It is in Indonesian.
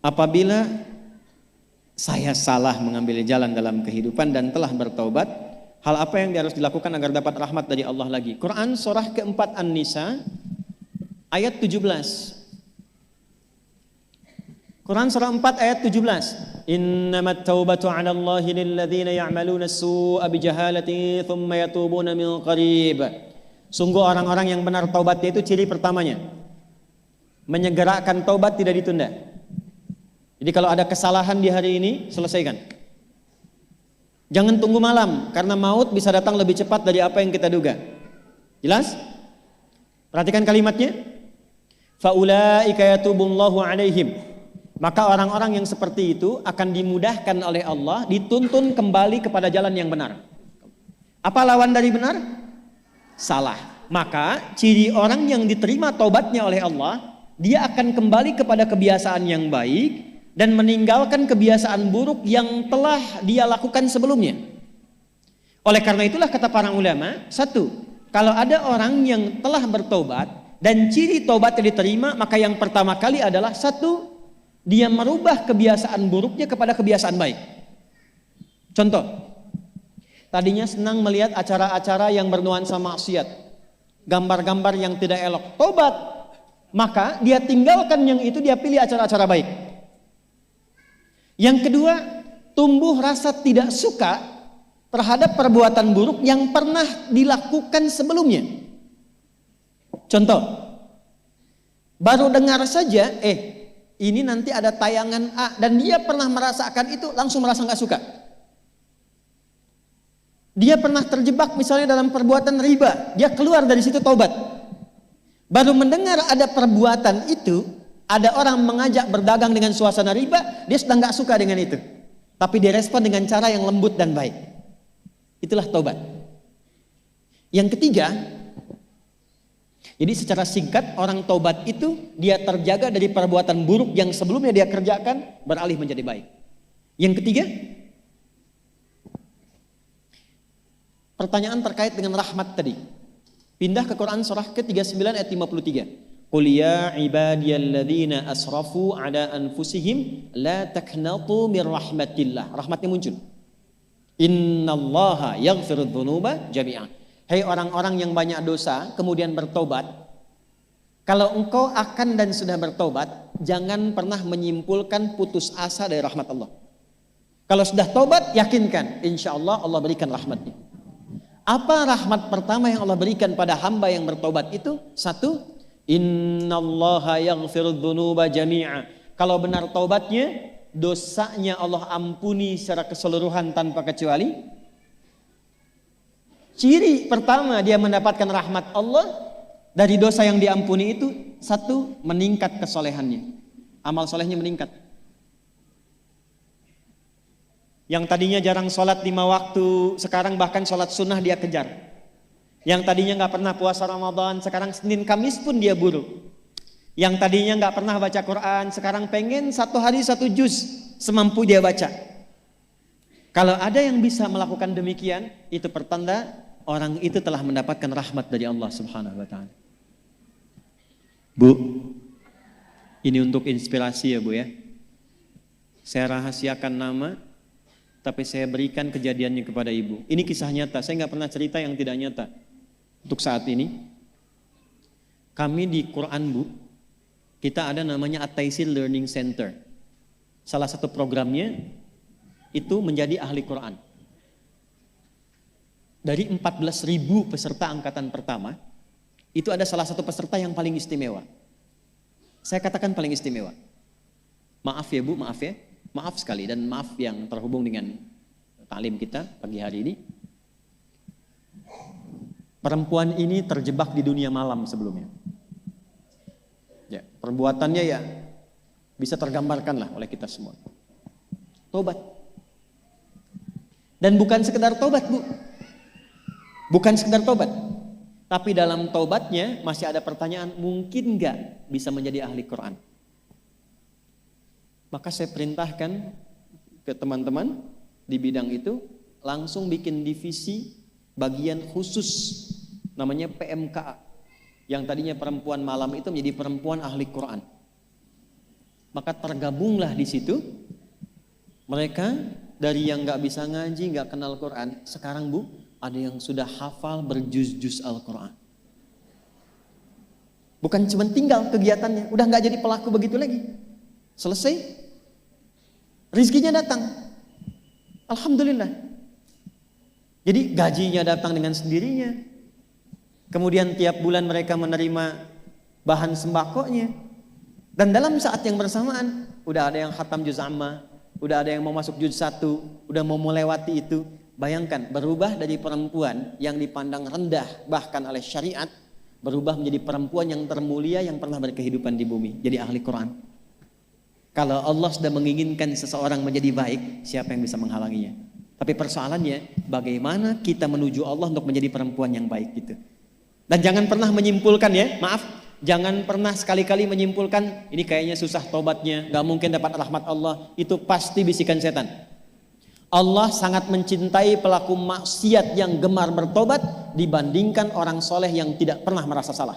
apabila saya salah mengambil jalan dalam kehidupan dan telah bertaubat, hal apa yang harus dilakukan agar dapat rahmat dari Allah lagi? Quran surah keempat An-Nisa ayat 17. Quran surah 4 ayat 17. Innamat taubatu 'ala Allahi lilladzina ya'maluna as-su'a bijahalati thumma yatubuna min qarib. Sungguh orang-orang yang benar taubatnya itu ciri pertamanya, menyegerakan taubat, tidak ditunda. Jadi kalau ada kesalahan di hari ini, selesaikan. Jangan tunggu malam, karena maut bisa datang lebih cepat dari apa yang kita duga. Jelas? Perhatikan kalimatnya. Faulaika yatubullahu 'alaihim. Maka orang-orang yang seperti itu akan dimudahkan oleh Allah, dituntun kembali kepada jalan yang benar. Apa lawan dari benar? Salah. Maka ciri orang yang diterima taubatnya oleh Allah, dia akan kembali kepada kebiasaan yang baik dan meninggalkan kebiasaan buruk yang telah dia lakukan sebelumnya. Oleh karena itulah kata para ulama, satu, kalau ada orang yang telah bertobat dan ciri taubatnya diterima, maka yang pertama kali adalah satu, dia merubah kebiasaan buruknya kepada kebiasaan baik. Contoh, tadinya senang melihat acara-acara yang bernuansa maksiat, gambar-gambar yang tidak elok, tobat, maka dia tinggalkan yang itu, dia pilih acara-acara baik. Yang kedua, tumbuh rasa tidak suka terhadap perbuatan buruk yang pernah dilakukan sebelumnya. Contoh, baru dengar saja, ini nanti ada tayangan A, dan dia pernah merasakan itu, langsung merasa gak suka. Dia pernah terjebak misalnya dalam perbuatan riba, dia keluar dari situ taubat. Baru mendengar ada perbuatan itu, ada orang mengajak berdagang dengan suasana riba, dia sedang gak suka dengan itu. Tapi dia respon dengan cara yang lembut dan baik. Itulah taubat. Yang ketiga, jadi secara singkat, orang taubat itu dia terjaga dari perbuatan buruk yang sebelumnya dia kerjakan, beralih menjadi baik. Yang ketiga, pertanyaan terkait dengan rahmat tadi. Pindah ke Quran surah ke-39 ayat 53. Qul ya ibadiyalladzina asrafu ala anfusihim la taknatu mir rahmatillah. Rahmatnya muncul. Innallaha yaghfirudz dzunuba jami'an. Hei orang-orang yang banyak dosa kemudian bertobat, kalau engkau akan dan sudah bertobat, jangan pernah menyimpulkan putus asa dari rahmat Allah. Kalau sudah tobat, yakinkan, insya Allah Allah berikan rahmatnya. Apa rahmat pertama yang Allah berikan pada hamba yang bertobat itu? Satu, innallaha yaghfirudz dzunuba jami'a. Kalau benar taubatnya, dosanya Allah ampuni secara keseluruhan tanpa kecuali. Ciri pertama dia mendapatkan rahmat Allah dari dosa yang diampuni itu, satu, meningkat kesolehannya, amal solehnya meningkat. Yang tadinya jarang sholat 5 waktu, sekarang bahkan sholat sunnah dia kejar. Yang tadinya gak pernah puasa Ramadan, sekarang Senin Kamis pun dia buru. Yang tadinya gak pernah baca Quran, sekarang pengen 1 hari 1 juz, semampu dia baca. Kalau ada yang bisa melakukan demikian, itu pertanda orang itu telah mendapatkan rahmat dari Allah Subhanahu wa taala. Bu, ini untuk inspirasi ya Bu ya. Saya rahasiakan nama, tapi saya berikan kejadiannya kepada Ibu. Ini kisah nyata, saya nggak pernah cerita yang tidak nyata. Untuk saat ini, kami di Quran Bu, kita ada namanya At-Taisir Learning Center. Salah satu programnya itu menjadi ahli Quran. Dari 14.000 peserta angkatan pertama, itu ada salah satu peserta yang paling istimewa. Saya katakan paling istimewa. Maaf ya Bu, maaf ya. Maaf sekali, dan maaf yang terhubung dengan taklim kita pagi hari ini. Perempuan ini terjebak di dunia malam sebelumnya. Ya, perbuatannya ya bisa tergambarkan lah oleh kita semua. Tobat. Dan bukan sekedar tobat Bu. Bukan sekedar tobat. Tapi dalam tobatnya masih ada pertanyaan, mungkin gak bisa menjadi ahli Quran? Maka saya perintahkan ke teman-teman di bidang itu, langsung bikin divisi bagian khusus, namanya PMKA. Yang tadinya perempuan malam itu menjadi perempuan ahli Quran. Maka tergabunglah di situ mereka dari yang nggak bisa ngaji, nggak kenal Quran. Sekarang Bu, ada yang sudah hafal berjuz-juz Al-Quran. Bukan cuma tinggal kegiatannya, udah nggak jadi pelaku begitu lagi. Selesai, rizkinya datang. Alhamdulillah. Jadi gajinya datang dengan sendirinya. Kemudian tiap bulan mereka menerima bahan sembakonya. Dan dalam saat yang bersamaan, udah ada yang khatam juz amma, udah ada yang mau masuk juz 1, udah mau melewati itu. Bayangkan, berubah dari perempuan yang dipandang rendah bahkan oleh syariat, berubah menjadi perempuan yang termulia yang pernah berkehidupan di bumi, jadi ahli Quran. Kalau Allah sudah menginginkan seseorang menjadi baik, siapa yang bisa menghalanginya? Tapi persoalannya, bagaimana kita menuju Allah untuk menjadi perempuan yang baik gitu. Dan jangan pernah menyimpulkan ya, maaf, jangan pernah sekali-kali menyimpulkan ini kayaknya susah tobatnya, gak mungkin dapat rahmat Allah. Itu pasti bisikan setan. Allah sangat mencintai pelaku maksiat yang gemar bertobat dibandingkan orang soleh yang tidak pernah merasa salah.